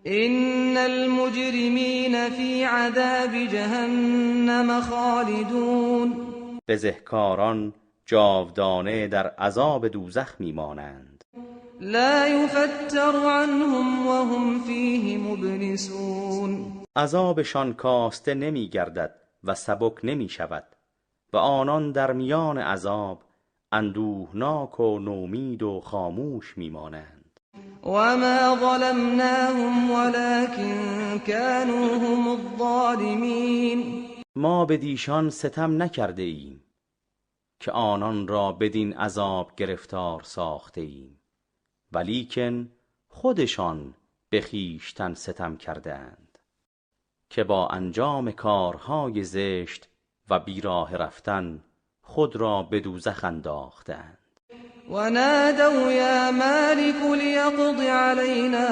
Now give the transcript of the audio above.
إن المجرمین فی عذاب جهنم خالدون. بزهکاران جاودانه در عذاب دوزخ میمانند. لا یفتر عنهم وهم فیه مبلسون. عذابشان کاسته نمی گردد و سبک نمی شود و آنان در میان عذاب اندوهناک و نومید و خاموش میمانند. وما ظلمناهم ولكن كانوا هم الظالمین. ما به دیشان ستم نکرده ایم که آنان را بدین عذاب گرفتار ساخته ایم، ولیکن خودشان به خویشتن ستم کردند که با انجام کارهای زشت و بیراه رفتن خود را به دوزخ انداختند. ونادوا یا مالک لیقض علینا